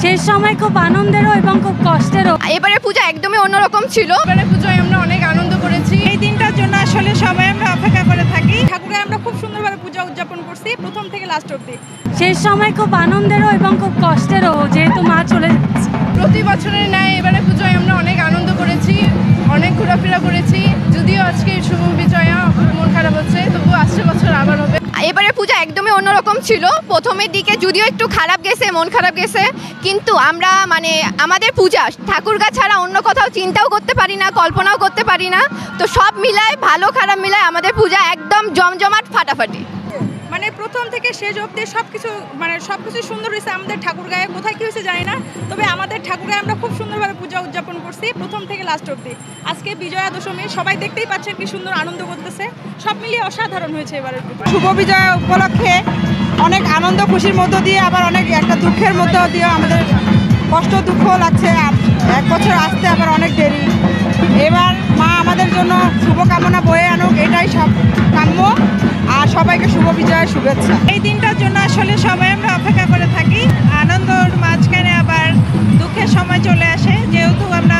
শেষ সময় খুব আনন্দেরও এবং খুব কষ্টেরও। এবারে পূজা একদমই অন্যরকম ছিল। এবারে পূজায় আমরা অনেক আনন্দ করেছি। এই দিনটার জন্য আসলে সবাই আমরা অপেক্ষা করে থাকি। ঠাকুরে আমরা খুব সুন্দরভাবে পূজা উদযাপন করছি প্রথম থেকে লাস্ট অবধি। শেষ সময় খুব আনন্দেরও এবং খুব কষ্টেরও, যেহেতু মা চলে যাচ্ছে। প্রতি বছরের ন্যায় এবারে পূজায় আমরা অনেক আনন্দ করেছি, অনেক ঘোরাফেরা করেছি। যদিও আজকে শুভ বিজয়া মন খারাপ হচ্ছে, তবুও আসছে বছর আবার হবে। এবারে পূজা একদমই অন্যরকম ছিল। প্রথমের দিকে যদিও একটু খারাপ গেছে, মন খারাপ গেছে, কিন্তু আমরা আমাদের পূজা ঠাকুরগা ছাড়া অন্য কোথাও চিন্তাও করতে পারি না, কল্পনাও করতে পারি না। তো সব মিলায়, ভালো খারাপ মিলায় আমাদের পূজা একদম জমজমাট ফাটাফাটি। প্রথম থেকে শেষ অবধি সবকিছু সুন্দর হয়েছে। আমাদের ঠাকুরগাঁয়ে কোথায় কি হয়েছে জানি না, তবে আমাদের ঠাকুরগাঁয়ে আমরা খুব সুন্দরভাবে পূজা উদযাপন করছি প্রথম থেকে লাস্ট অবধি। আজকে বিজয়া দশমী, সবাই দেখতেই পাচ্ছেন কি সুন্দর আনন্দ করতেছে। সব মিলিয়ে অসাধারণ হয়েছে এবারের শুভ বিজয়া উপলক্ষে। অনেক আনন্দ খুশির মধ্য দিয়ে, আবার অনেক একটা দুঃখের মধ্য দিয়ে আমাদের কষ্ট দুঃখ লাগছে। এক বছর আসতে আবার অনেক দেরি। এবার মা আমাদের জন্য শুভকামনা বয়ে আনুক, এটাই সব কাম্য। আর সবাইকে শুভ বিজয়ের শুভেচ্ছা। এই দিনটার জন্য আসলে সবাই আমরা অপেক্ষা করে থাকি। আনন্দর মাঝখানে আবার দুঃখের সময় চলে আসে, যেহেতু আমরা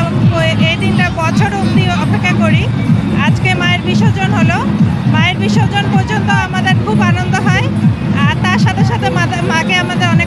এই দিনটা বছর অবধি অপেক্ষা করি। আজকে মায়ের বিসর্জন হলো। মায়ের বিসর্জন পর্যন্ত আমাদের খুব আনন্দ হয়, আর তার সাথে সাথে মাকে আমাদের অনেক